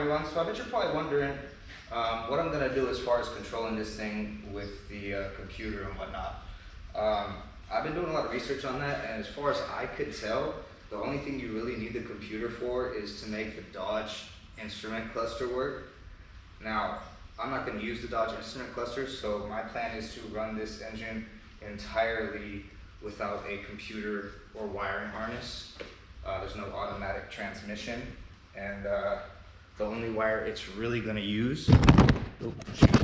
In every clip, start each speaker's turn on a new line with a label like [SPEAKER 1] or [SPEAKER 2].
[SPEAKER 1] everyone. So I bet you're probably wondering what I'm gonna do as far as controlling this thing with the computer and whatnot. I've been doing a lot of research on that, and as far as I could tell, the only thing you really need the computer for is to make the Dodge instrument cluster work. Now, I'm not gonna use the Dodge instrument cluster, so my plan is to run this engine entirely without a computer or wiring harness. There's no automatic transmission, and the only wire it's really gonna use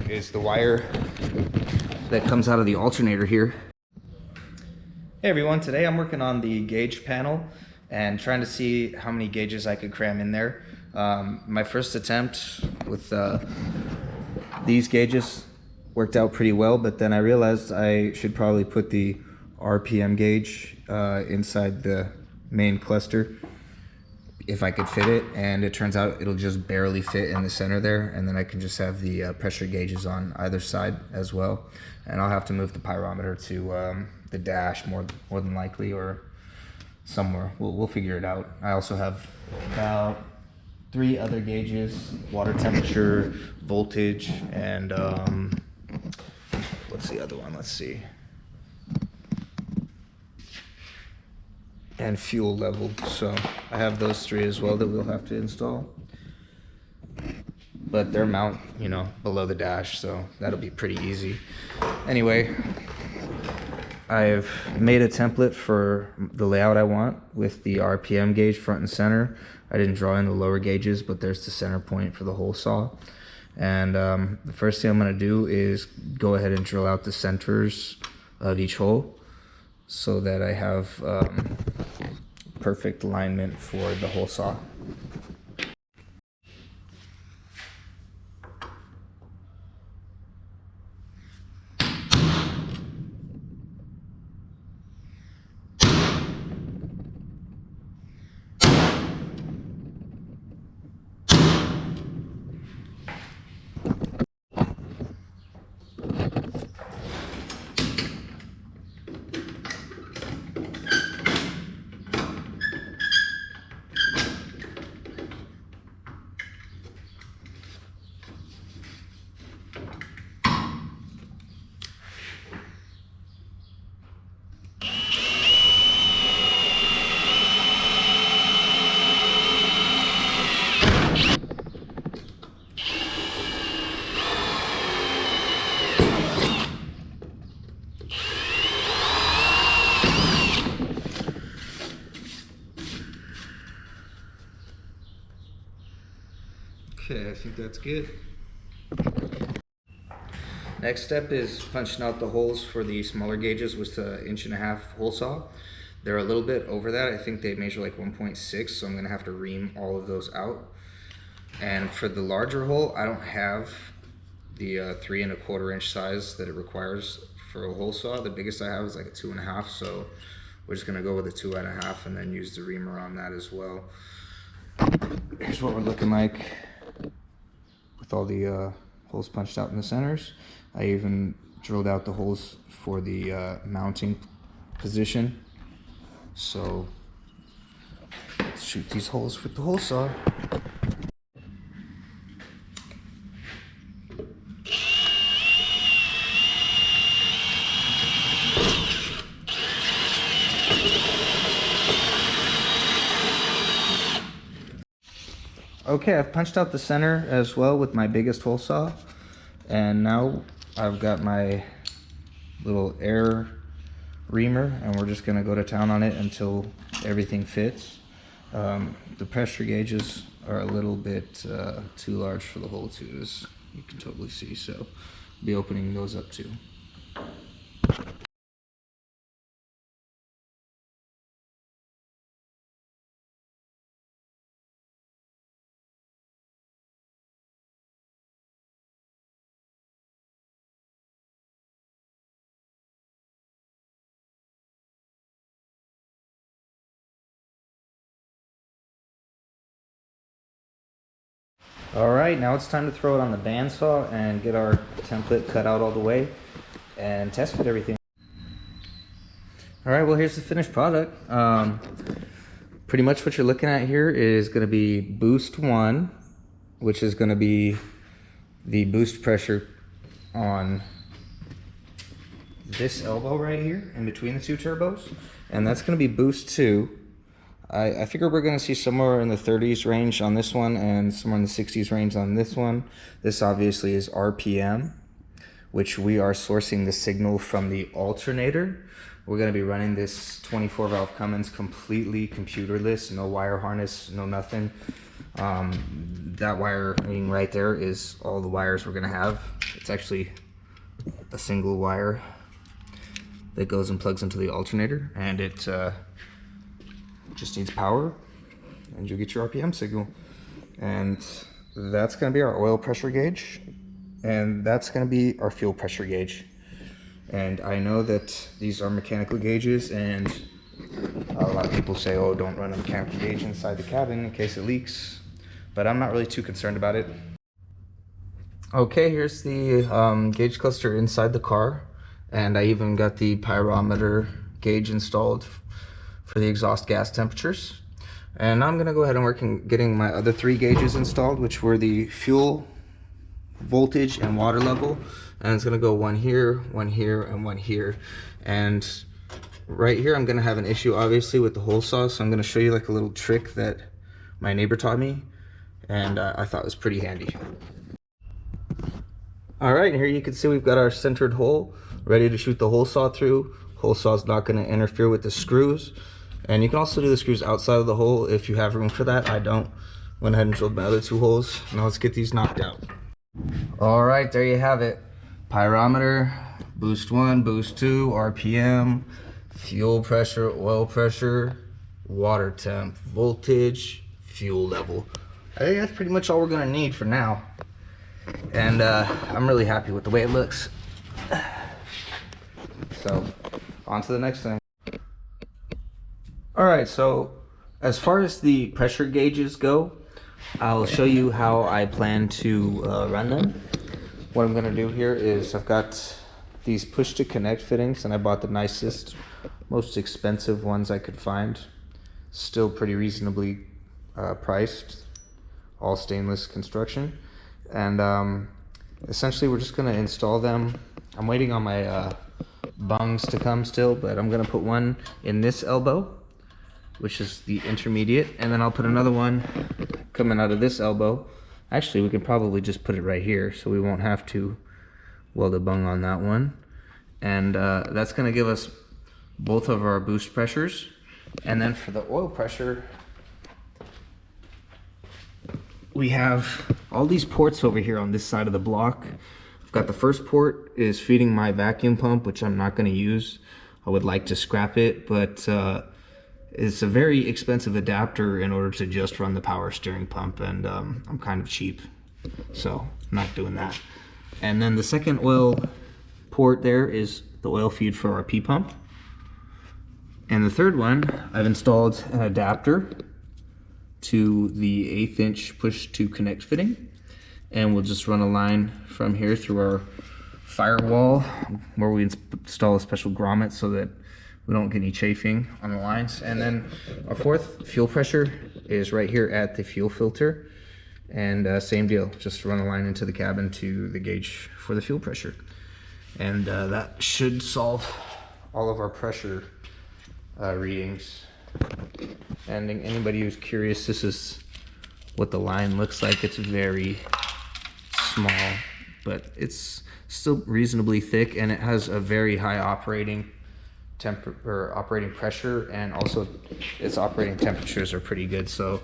[SPEAKER 1] is the wire that comes out of the alternator here. Hey everyone, today I'm working on the gauge panel and trying to see how many gauges I could cram in there. My first attempt with these gauges worked out pretty well, but then I realized I should probably put the RPM gauge inside the main cluster if I could fit it, and it turns out it'll just barely fit in the center there, and then I can just have the pressure gauges on either side as well. And I'll have to move the pyrometer to the dash more than likely, or somewhere. We'll figure it out. I also have about 3 other gauges: water temperature, voltage, and what's the other one? Let's see. And fuel level. So I have those 3 as well that we'll have to install, but they're mount, you know, below the dash, so that'll be pretty easy. Anyway, I've made a template for the layout I want with the RPM gauge front and center. I didn't draw in the lower gauges, but there's the center point for the hole saw. And the first thing I'm going to do is go ahead and drill out the centers of each hole so that I have perfect alignment for the hole saw. Okay, I think that's good. Next step is punching out the holes for the smaller gauges with the 1.5 inch hole saw. They're a little bit over that. I think they measure like 1.6, so I'm gonna have to ream all of those out. And for the larger hole, I don't have the 3 1/4 inch size that it requires for a hole saw. The biggest I have is like a 2.5, so we're just gonna go with a 2.5 and then use the reamer on that as well. Here's what we're looking like with all the holes punched out in the centers. I even drilled out the holes for the mounting position. So let's shoot these holes with the hole saw. Okay, I've punched out the center as well with my biggest hole saw, and now I've got my little air reamer, and we're just gonna go to town on it until everything fits. The pressure gauges are a little bit too large for the hole too, as you can totally see, so I'll be opening those up too. All right, now it's time to throw it on the bandsaw and get our template cut out all the way and test fit everything. All right, well, here's the finished product. Pretty much what you're looking at here is going to be boost 1, which is going to be the boost pressure on this elbow right here in between the two turbos, and that's going to be boost 2. I figure we're going to see somewhere in the 30s range on this one and somewhere in the 60s range on this one. This obviously is RPM, which we are sourcing the signal from the alternator. We're going to be running this 24 valve Cummins completely computerless, no wire harness, no nothing. That wiring right there is all the wires we're going to have. It's actually a single wire that goes and plugs into the alternator, and it just needs power, and you'll get your RPM signal. And that's going to be our oil pressure gauge, and that's going to be our fuel pressure gauge. And I know that these are mechanical gauges, and a lot of people say, oh, don't run a mechanical gauge inside the cabin in case it leaks, but I'm not really too concerned about it. Okay, here's the gauge cluster inside the car, and I even got the pyrometer gauge installed for the exhaust gas temperatures. And I'm gonna go ahead and work on getting my other 3 gauges installed, which were the fuel, voltage, and water level. And it's gonna go one here, one here, and one here. And right here I'm gonna have an issue obviously with the hole saw, so I'm gonna show you like a little trick that my neighbor taught me, and I thought was pretty handy. All right, and here you can see we've got our centered hole ready to shoot the hole saw through. Hole saw is not going to interfere with the screws, and you can also do the screws outside of the hole if you have room for that. I don't. Went ahead and drilled my other 2 holes. Now let's get these knocked out. All right, there you have it. Pyrometer, boost 1, boost 2, RPM, fuel pressure, oil pressure, water temp, voltage, fuel level. I think that's pretty much all we're going to need for now. And I'm really happy with the way it looks. So on to the next thing. All right, so as far as the pressure gauges go, I'll show you how I plan to run them. What I'm gonna do here is I've got these push to connect fittings, and I bought the nicest, most expensive ones I could find. Still pretty reasonably priced, all stainless construction. And essentially we're just gonna install them. I'm waiting on my bungs to come still, but I'm gonna put one in this elbow, which is the intermediate, and then I'll put another one coming out of this elbow. Actually, we can probably just put it right here, so we won't have to weld a bung on that one. And that's gonna give us both of our boost pressures. And then for the oil pressure, we have all these ports over here on this side of the block. I've got the first port is feeding my vacuum pump, which I'm not going to use. I would like to scrap it, but it's a very expensive adapter in order to just run the power steering pump, and I'm kind of cheap, so I'm not doing that. And then the second oil port there is the oil feed for our P pump. And the third one, I've installed an adapter to the 1/8 inch push to connect fitting, and we'll just run a line from here through our firewall where we install a special grommet so that we don't get any chafing on the lines. And then our fourth fuel pressure is right here at the fuel filter, and same deal, just run a line into the cabin to the gauge for the fuel pressure, and that should solve all of our pressure readings. And anybody who's curious, this is what the line looks like. It's very small, but it's still reasonably thick, and it has a very high operating operating pressure, and also its operating temperatures are pretty good, so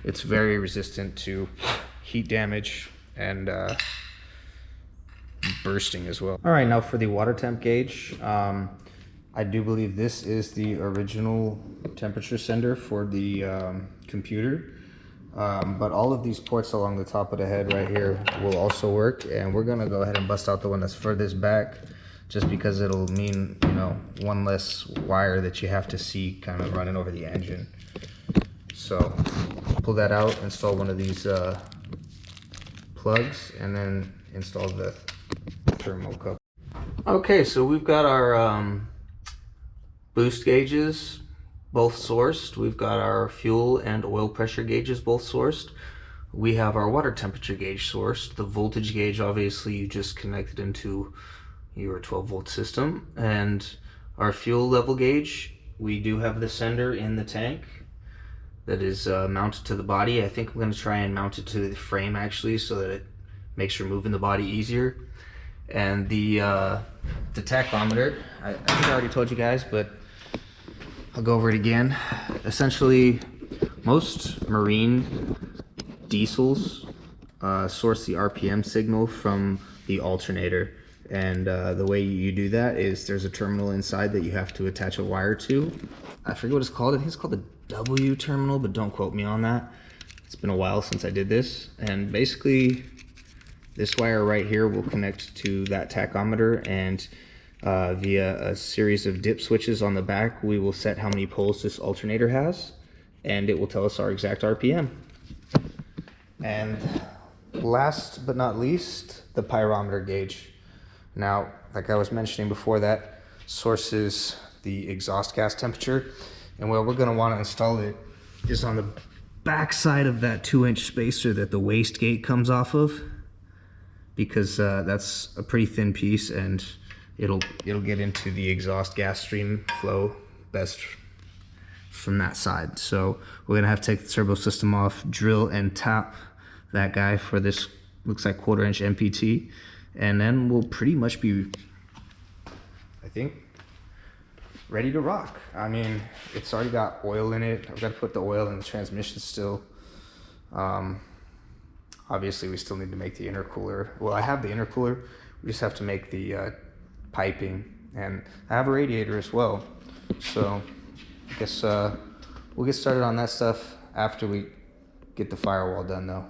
[SPEAKER 1] it's very resistant to heat damage and bursting as well. All right, now for the water temp gauge, I do believe this is the original temperature sender for the computer, but all of these ports along the top of the head right here will also work, and we're gonna go ahead and bust out the one that's furthest back, just because it'll mean, you know, one less wire that you have to see kind of running over the engine. So pull that out, install one of these plugs, and then install the thermal cup. Okay, so we've got our boost gauges both sourced. We've got our fuel and oil pressure gauges both sourced.
[SPEAKER 2] we have our water temperature gauge source. The voltage gauge, obviously, you just connected into your 12-volt system. And our fuel level gauge, we do have the sender in the tank that is mounted to the body. I think I'm going to try and mount it to the frame, actually, so that it makes removing the body easier. And the tachometer, I think I already told you guys, but I'll go over it again. Essentially, most marine diesels source the RPM signal from the alternator, and the way you do that is there's a terminal inside that you have to attach a wire to. I forget what it's called. I think it's called the W terminal, but don't quote me on that. It's been a while since I did this. And basically, this wire right here will connect to that tachometer, and via a series of dip switches on the back, we will set how many poles this alternator has, and it will tell us our exact RPM. And last but not least, the pyrometer gauge. Now, like I was mentioning before, that sources the exhaust gas temperature, and where we're going to want to install it is on the back side of that 2-inch spacer that the wastegate comes off of, because that's a pretty thin piece, and it'll get into the exhaust gas stream flow best from that side. So we're gonna have to take the turbo system off, drill and tap that guy for this, looks like 1/4-inch MPT, and then we'll pretty much be, I think, ready to rock. I mean, it's already got oil in it. I've got to put the oil in the transmission still. Obviously, we still need to make the intercooler. Well, I have the intercooler. We just have to make the piping, and I have a radiator as well. So I guess we'll get started on that stuff after we get the firewall done, though.